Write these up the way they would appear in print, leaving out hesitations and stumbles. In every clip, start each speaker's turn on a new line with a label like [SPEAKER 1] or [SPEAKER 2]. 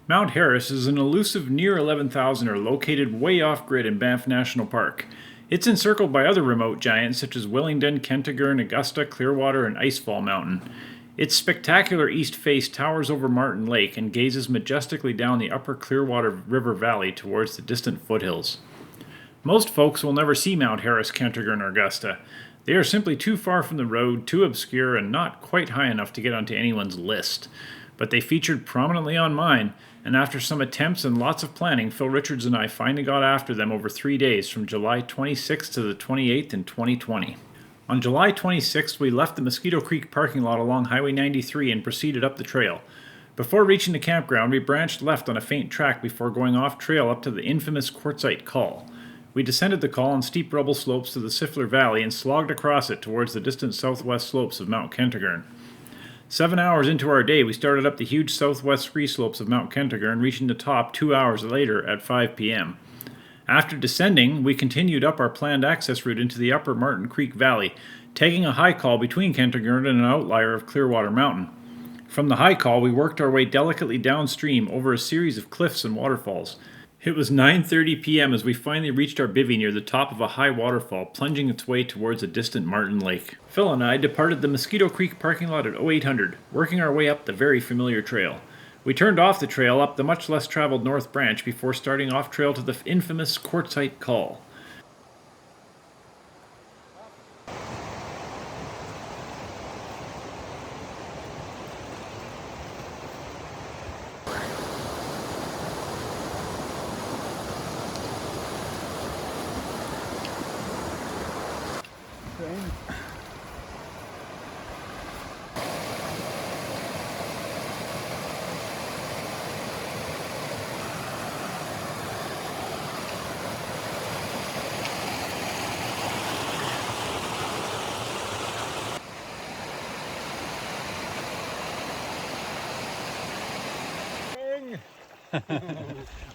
[SPEAKER 1] Mount Harris is an elusive near 11,000er located way off-grid in Banff National Park. It's encircled by other remote giants such as Willingdon, Kentigern, Augusta, Clearwater, and Icefall Mountain. Its spectacular east face towers over Martin Lake and gazes majestically down the upper Clearwater River Valley towards the distant foothills. Most folks will never see Mount Harris, Kentigern, or Augusta. They are simply too far from the road, too obscure, and not quite high enough to get onto anyone's list. But they featured prominently on mine, and after some attempts and lots of planning, Phil Richards and I finally got after them over 3 days from July 26th to the 28th in 2020. On July 26th, we left the Mosquito Creek parking lot along Highway 93 and proceeded up the trail. Before reaching the campground, we branched left on a faint track before going off trail up to the infamous quartzite col. We descended the col on steep rubble slopes to the Siffler Valley and slogged across it towards the distant southwest slopes of Mount Kentigern. 7 hours into our day, we started up the huge southwest ski slopes of Mount Kentigern, reaching the top 2 hours later at 5 p.m. After descending, we continued up our planned access route into the upper Martin Creek Valley, taking a high col between Kentigern and an outlier of Clearwater Mountain. From the high col, we worked our way delicately downstream over a series of cliffs and waterfalls. It was 9:30 p.m. as we finally reached our bivvy near the top of a high waterfall, plunging its way towards a distant Martin Lake. Phil and I departed the Mosquito Creek parking lot at 0800, working our way up the very familiar trail. We turned off the trail up the much less traveled North Branch before starting off trail to the infamous quartzite col.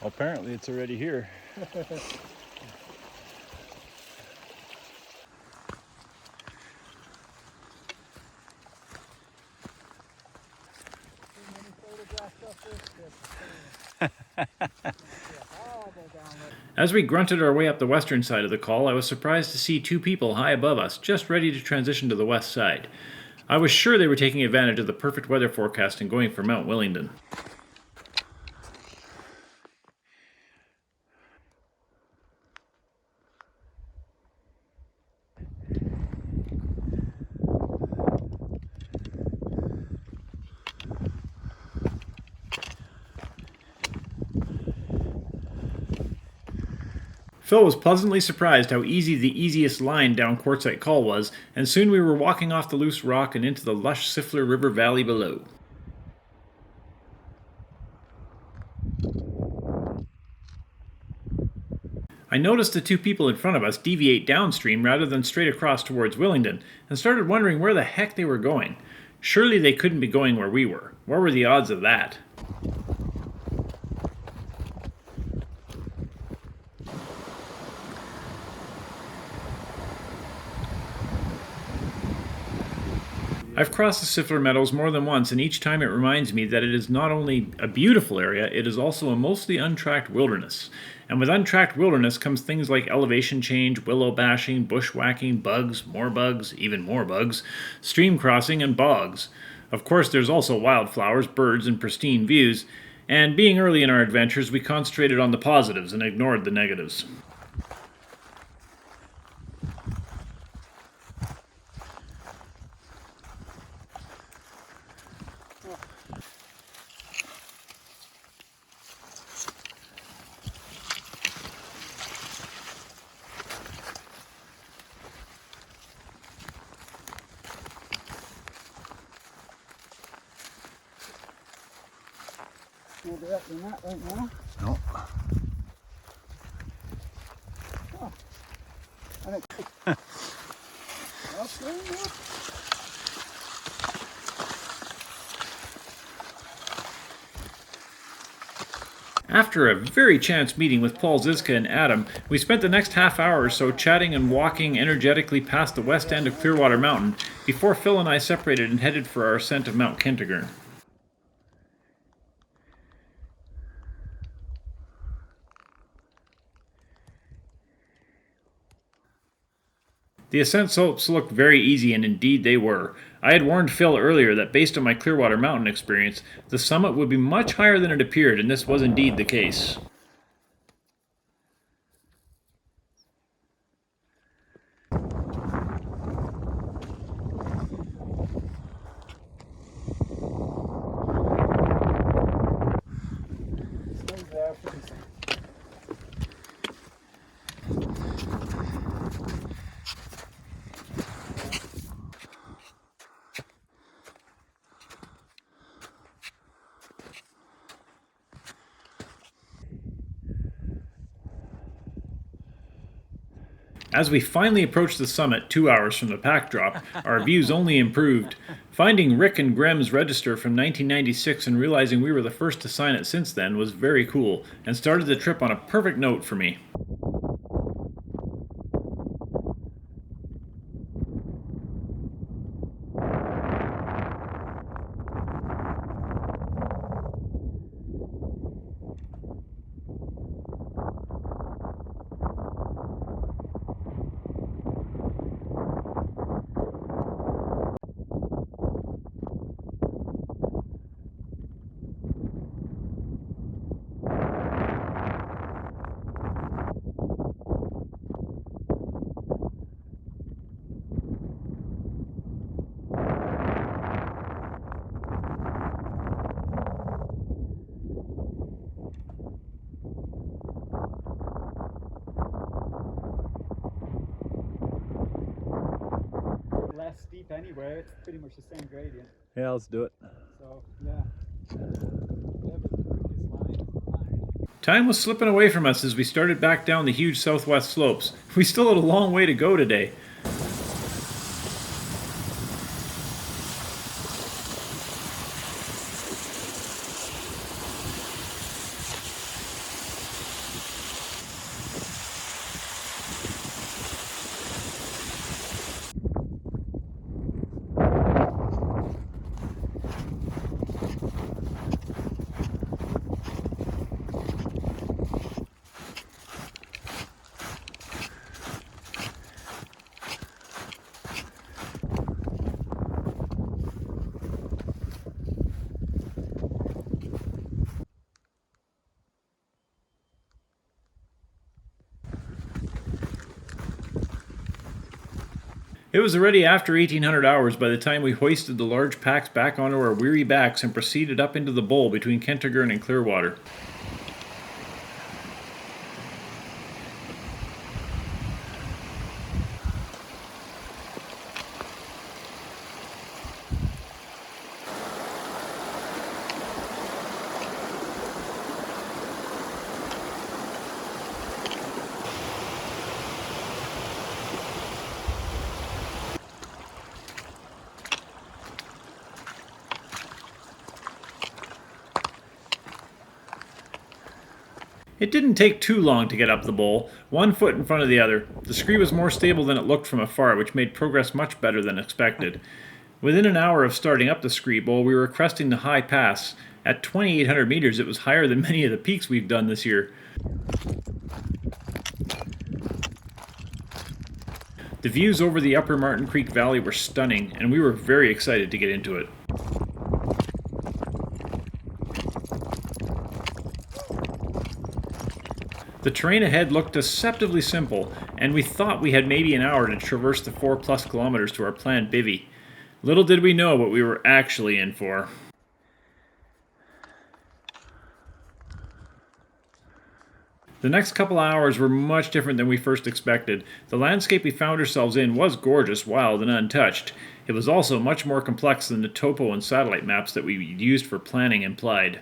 [SPEAKER 1] Apparently it's already here. As we grunted our way up the western side of the col, I was surprised to see two people high above us, just ready to transition to the west side. I was sure they were taking advantage of the perfect weather forecast and going for Mount Willingdon. Phil was pleasantly surprised how easy the easiest line down Quartzite Col was, and soon we were walking off the loose rock and into the lush Siffler River Valley below. I noticed the two people in front of us deviate downstream rather than straight across towards Willingdon, and started wondering where the heck they were going. Surely they couldn't be going where we were. What were the odds of that? I've crossed the Siffler Meadows more than once, and each time it reminds me that it is not only a beautiful area, it is also a mostly untracked wilderness. And with untracked wilderness comes things like elevation change, willow bashing, bushwhacking, bugs, even more bugs, stream crossing, and bogs. Of course, there's also wildflowers, birds, and pristine views, and being early in our adventures, we concentrated on the positives and ignored the negatives.
[SPEAKER 2] More direct than that right now.
[SPEAKER 1] No.
[SPEAKER 2] Oh. And it... That's really good.
[SPEAKER 1] After a very chance meeting with Paul Zizka and Adam, we spent the next half hour or so chatting and walking energetically past the west end of Clearwater Mountain before Phil and I separated and headed for our ascent of Mount Kentigern. The ascent slopes looked very easy, and indeed they were. I had warned Phil earlier that based on my Clearwater Mountain experience, the summit would be much higher than it appeared, and this was indeed the case.
[SPEAKER 2] Stay there, please.
[SPEAKER 1] As we finally approached the summit 2 hours from the pack drop, our views only improved. Finding Rick and Grem's register from 1996 and realizing we were the first to sign it since then was very cool, and started the trip on a perfect note for me.
[SPEAKER 2] Less steep anyway, it's pretty much the same gradient.
[SPEAKER 1] Yeah, let's do it.
[SPEAKER 2] So, yeah. Whatever the quickest line is the line.
[SPEAKER 1] Time was slipping away from us as we started back down the huge southwest slopes. We still had a long way to go today. It was already after 1800 hours by the time we hoisted the large packs back onto our weary backs and proceeded up into the bowl between Kentigern and Clearwater. It didn't take too long to get up the bowl, 1 foot in front of the other. The scree was more stable than it looked from afar, which made progress much better than expected. Within an hour of starting up the scree bowl, we were cresting the high pass. At 2,800 meters, it was higher than many of the peaks we've done this year. The views over the upper Martin Creek Valley were stunning, and we were very excited to get into it. The terrain ahead looked deceptively simple, and we thought we had maybe an hour to traverse the 4+ kilometers to our planned bivvy. Little did we know what we were actually in for. The next couple hours were much different than we first expected. The landscape we found ourselves in was gorgeous, wild, and untouched. It was also much more complex than the topo and satellite maps that we used for planning implied.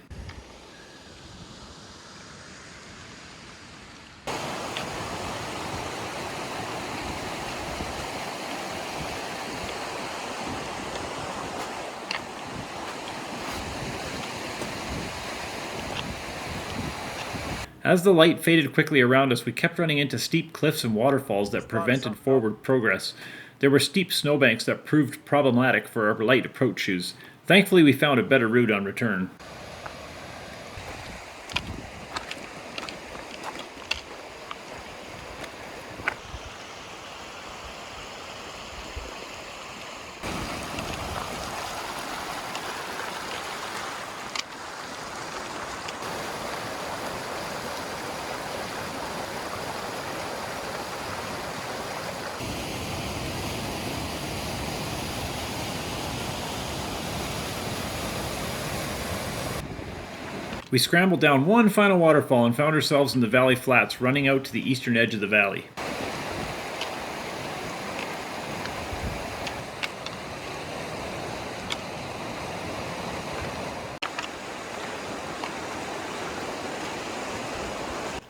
[SPEAKER 1] As the light faded quickly around us, we kept running into steep cliffs and waterfalls that prevented forward progress. There were steep snowbanks that proved problematic for our light approach shoes. Thankfully, we found a better route on return. We scrambled down one final waterfall and found ourselves in the valley flats running out to the eastern edge of the valley.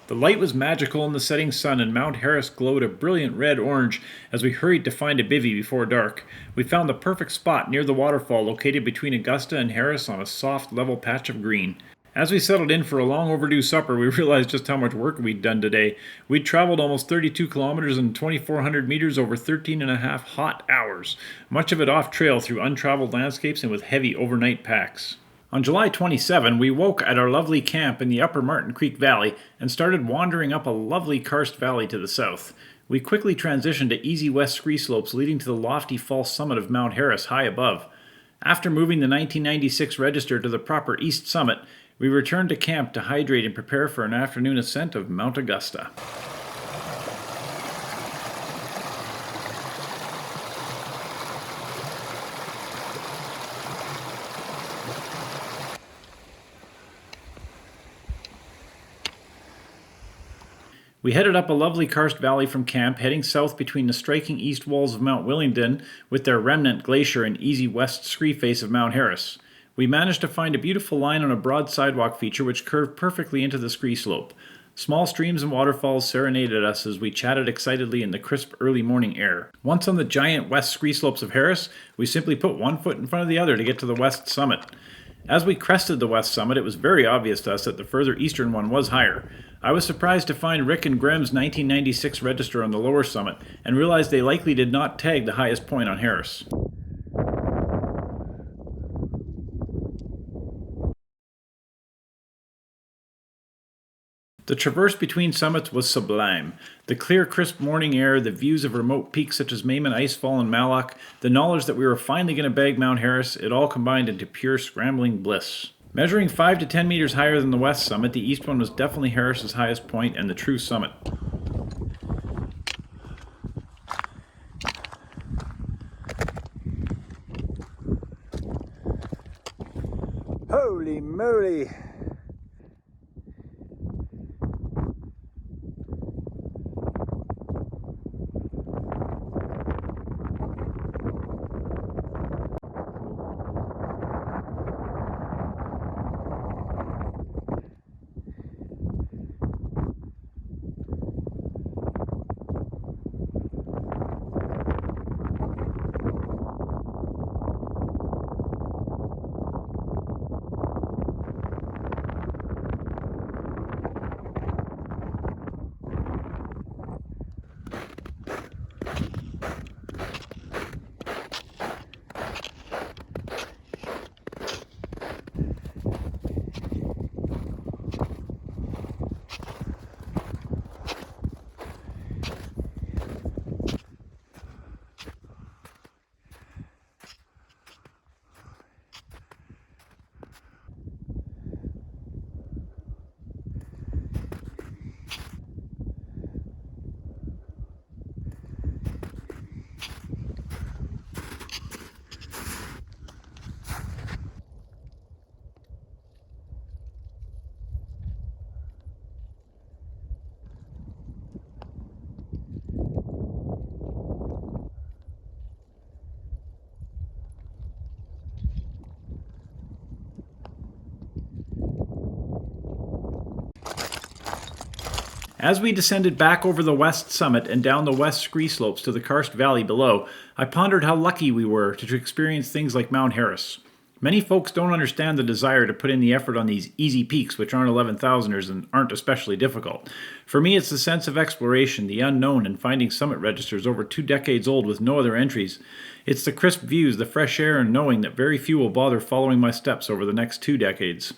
[SPEAKER 1] The light was magical in the setting sun, and Mount Harris glowed a brilliant red-orange as we hurried to find a bivvy before dark. We found the perfect spot near the waterfall located between Augusta and Harris on a soft, level patch of green. As we settled in for a long overdue supper, we realized just how much work we'd done today. We'd traveled almost 32 kilometers and 2,400 meters over 13 and a half hot hours, much of it off-trail through untraveled landscapes and with heavy overnight packs. On July 27, we woke at our lovely camp in the upper Martin Creek Valley and started wandering up a lovely karst valley to the south. We quickly transitioned to easy west scree slopes leading to the lofty false summit of Mount Harris high above. After moving the 1996 register to the proper east summit, we returned to camp to hydrate and prepare for an afternoon ascent of Mount Augusta. We headed up a lovely karst valley from camp, heading south between the striking east walls of Mount Willingdon with their remnant glacier and easy west scree face of Mount Harris. We managed to find a beautiful line on a broad sidewalk feature which curved perfectly into the scree slope. Small streams and waterfalls serenaded us as we chatted excitedly in the crisp early morning air. Once on the giant west scree slopes of Harris, we simply put one foot in front of the other to get to the west summit. As we crested the west summit, it was very obvious to us that the further eastern one was higher. I was surprised to find Rick and Graham's 1996 register on the lower summit, and realized they likely did not tag the highest point on Harris. The traverse between summits was sublime. The clear, crisp morning air, the views of remote peaks such as Maimon Icefall and Malloch, the knowledge that we were finally going to bag Mount Harris, it all combined into pure scrambling bliss. Measuring 5 to 10 meters higher than the west summit, the east one was definitely Harris's highest point and the true summit.
[SPEAKER 2] Holy moly!
[SPEAKER 1] As we descended back over the west summit and down the west scree slopes to the karst valley below, I pondered how lucky we were to experience things like Mount Harris. Many folks don't understand the desire to put in the effort on these easy peaks which aren't 11,000ers and aren't especially difficult. For me, it's the sense of exploration, the unknown, and finding summit registers over 2 decades old with no other entries. It's the crisp views, the fresh air, and knowing that very few will bother following my steps over the next 2 decades.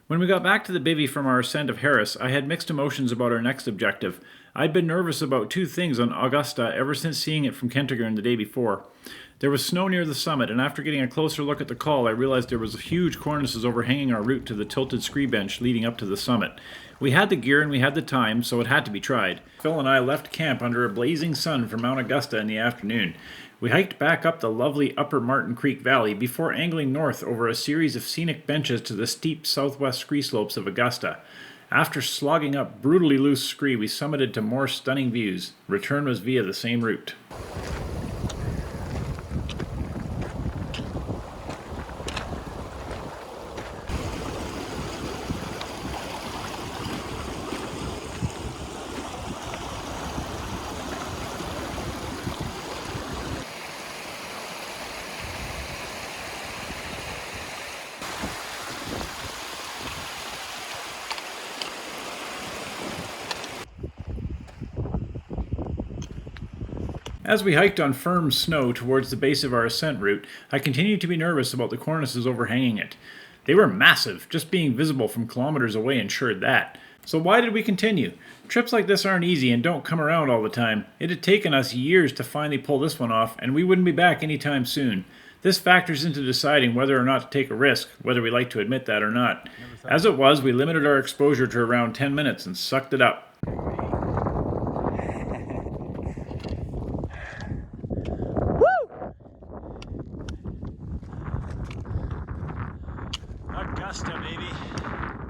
[SPEAKER 1] When we got back to the bivvy from our ascent of Harris, I had mixed emotions about our next objective. I'd been nervous about two things on Augusta ever since seeing it from Kentigern the day before. There was snow near the summit, and after getting a closer look at the col, I realized there was huge cornices overhanging our route to the tilted scree bench leading up to the summit. We had the gear and we had the time, so it had to be tried. Phil and I left camp under a blazing sun for Mount Augusta in the afternoon. We hiked back up the lovely Upper Martin Creek Valley before angling north over a series of scenic benches to the steep southwest scree slopes of Augusta. After slogging up brutally loose scree, we summited to more stunning views. Return was via the same route. As we hiked on firm snow towards the base of our ascent route, I continued to be nervous about the cornices overhanging it. They were massive, just being visible from kilometers away ensured that. So why did we continue? Trips like this aren't easy and don't come around all the time. It had taken us years to finally pull this one off, and we wouldn't be back anytime soon. This factors into deciding whether or not to take a risk, whether we like to admit that or not. As it was, we limited our exposure to around 10 minutes and sucked it up. Augusta, baby.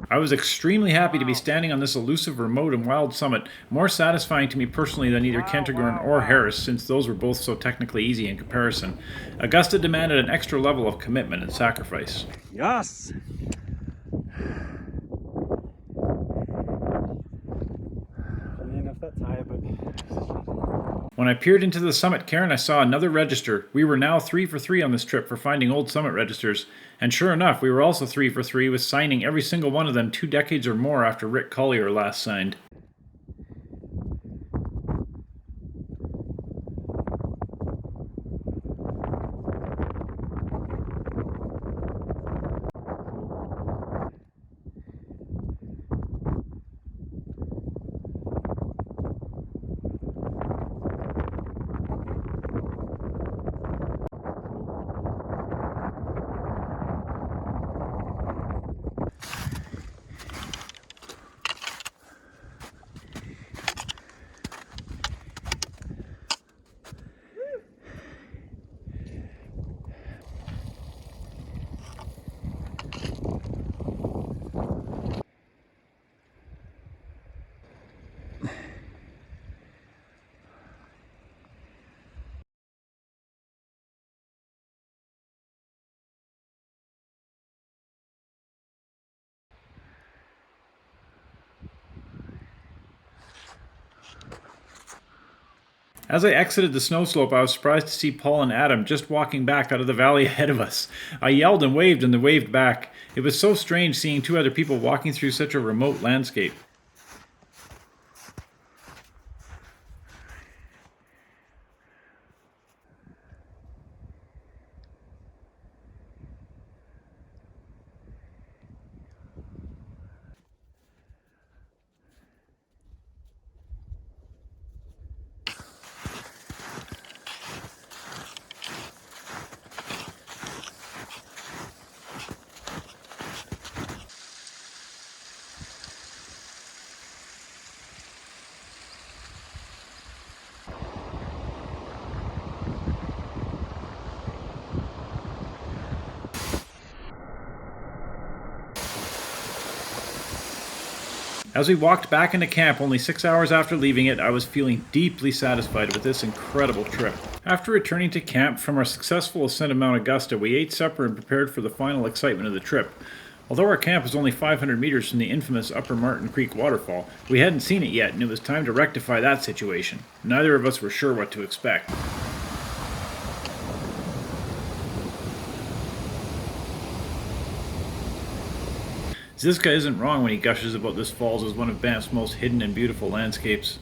[SPEAKER 1] I was extremely happy to be standing on this elusive, remote, and wild summit, more satisfying to me personally than either Kentigern or Harris, since those were both so technically easy in comparison. Augusta demanded an extra level of commitment and sacrifice.
[SPEAKER 2] Yes!
[SPEAKER 1] When I peered into the summit cairn, I saw another register. We were now 3 for 3 on this trip for finding old summit registers. And sure enough, we were also 3 for 3 with signing every single one of them 2 decades or more after Rick Collier last signed. As I exited the snow slope, I was surprised to see Paul and Adam just walking back out of the valley ahead of us. I yelled and they waved back. It was so strange seeing 2 other people walking through such a remote landscape. As we walked back into camp only 6 hours after leaving it, I was feeling deeply satisfied with this incredible trip. After returning to camp from our successful ascent of Mount Augusta, we ate supper and prepared for the final excitement of the trip. Although our camp was only 500 meters from the infamous Upper Martin Creek waterfall, we hadn't seen it yet and it was time to rectify that situation. Neither of us were sure what to expect. Ziska isn't wrong when he gushes about this falls as one of Banff's most hidden and beautiful landscapes.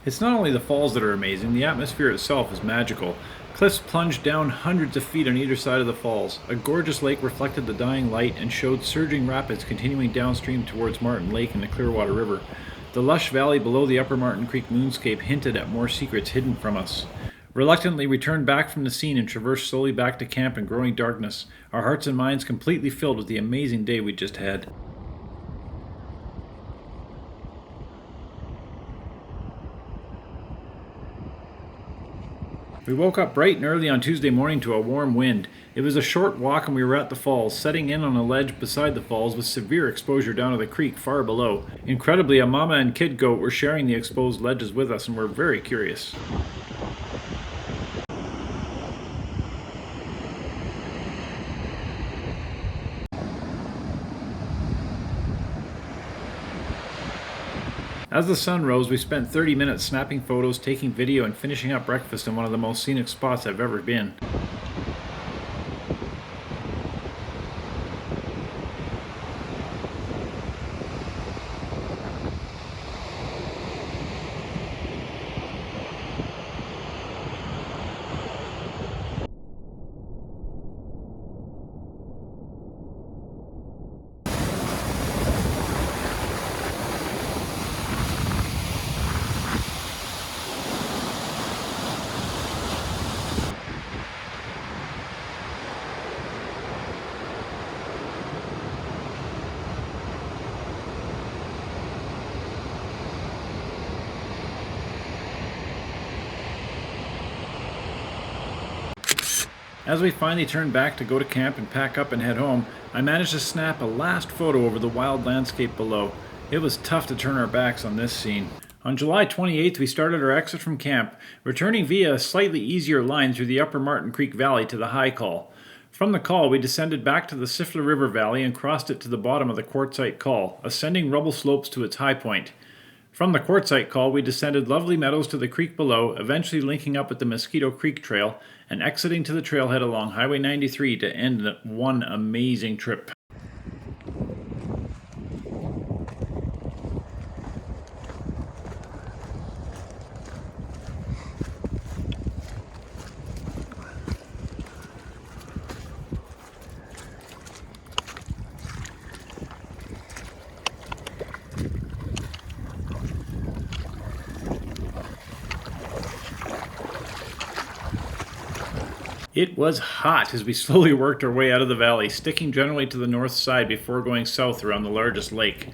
[SPEAKER 1] It's not only the falls that are amazing, the atmosphere itself is magical. Cliffs plunged down hundreds of feet on either side of the falls. A gorgeous lake reflected the dying light and showed surging rapids continuing downstream towards Martin Lake and the Clearwater River. The lush valley below the Upper Martin Creek moonscape hinted at more secrets hidden from us. Reluctantly, we turned back from the scene and traversed slowly back to camp in growing darkness, our hearts and minds completely filled with the amazing day we just had. We woke up bright and early on Tuesday morning to a warm wind. It was a short walk and we were at the falls, setting in on a ledge beside the falls with severe exposure down to the creek far below. Incredibly, a mama and kid goat were sharing the exposed ledges with us and were very curious. As the sun rose, we spent 30 minutes snapping photos, taking video, and finishing up breakfast in one of the most scenic spots I've ever been. As we finally turned back to go to camp and pack up and head home, I managed to snap a last photo over the wild landscape below. It was tough to turn our backs on this scene. On July 28th, we started our exit from camp, returning via a slightly easier line through the Upper Martin Creek Valley to the High Call. From the Call, we descended back to the Siffler River Valley and crossed it to the bottom of the Quartzite Call, ascending rubble slopes to its high point. From the Quartzite Call, we descended lovely meadows to the creek below, eventually linking up with the Mosquito Creek Trail and exiting to the trailhead along Highway 93 to end one amazing trip. It was hot as we slowly worked our way out of the valley, sticking generally to the north side before going south around the largest lake.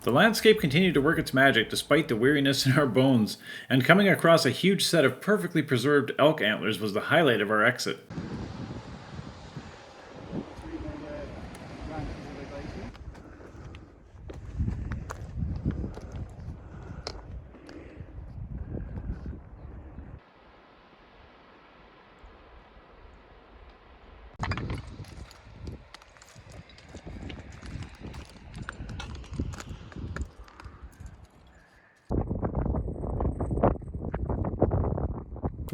[SPEAKER 1] The landscape continued to work its magic despite the weariness in our bones, and coming across a huge set of perfectly preserved elk antlers was the highlight of our exit.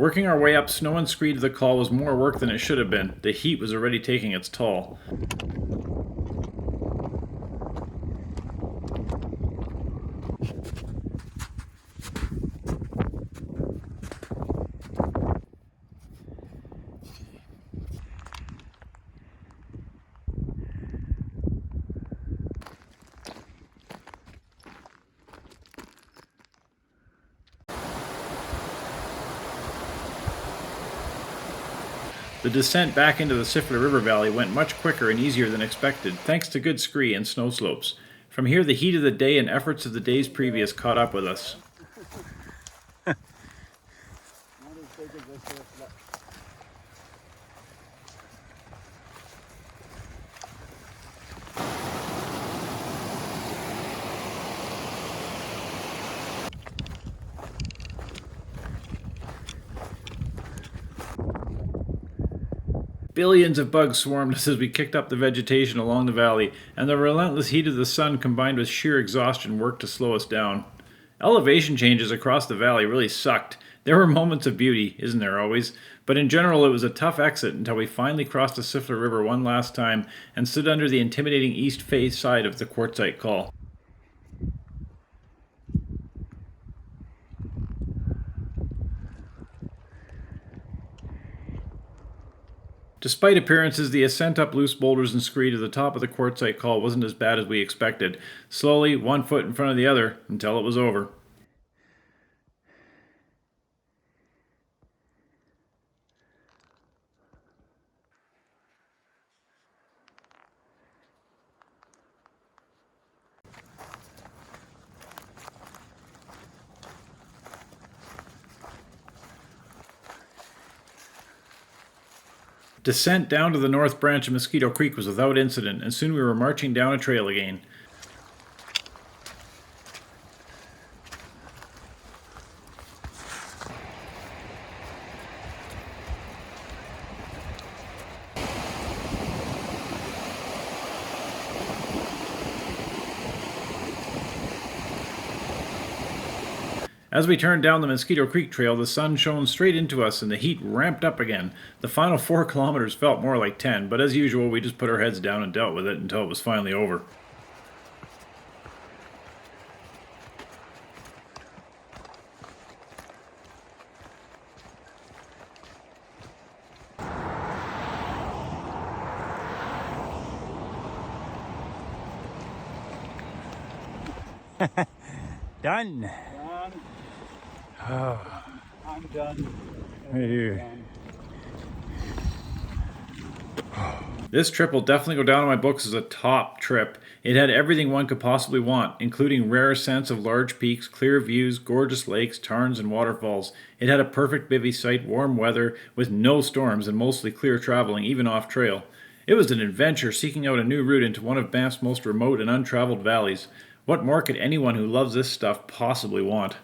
[SPEAKER 1] Working our way up Snow and Scree to the Call was more work than it should have been. The heat was already taking its toll. The descent back into the Siffler River Valley went much quicker and easier than expected, thanks to good scree and snow slopes. From here, the heat of the day and efforts of the days previous caught up with us. Billions of bugs swarmed us as we kicked up the vegetation along the valley, and the relentless heat of the sun combined with sheer exhaustion worked to slow us down. Elevation changes across the valley really sucked. There were moments of beauty, isn't there always? But in general, it was a tough exit until we finally crossed the Sifler River one last time and stood under the intimidating east face side of the quartzite col. Despite appearances, the ascent up loose boulders and scree to the top of the quartzite col wasn't as bad as we expected. Slowly, one foot in front of the other, until it was over. Descent down to the north branch of Mosquito Creek was without incident, and soon we were marching down a trail again. As we turned down the Mosquito Creek trail, the sun shone straight into us and the heat ramped up again. The final 4 kilometers felt more like 10, but as usual, we just put our heads down and dealt with it until it was finally over.
[SPEAKER 3] Done.
[SPEAKER 2] I'm done.
[SPEAKER 3] Hey.
[SPEAKER 1] This trip will definitely go down in my books as a top trip. It had everything one could possibly want, including rare ascents of large peaks, clear views, gorgeous lakes, tarns, and waterfalls. It had a perfect bivvy site, warm weather, with no storms and mostly clear traveling, even off trail. It was an adventure seeking out a new route into one of Banff's most remote and untraveled valleys. What more could anyone who loves this stuff possibly want?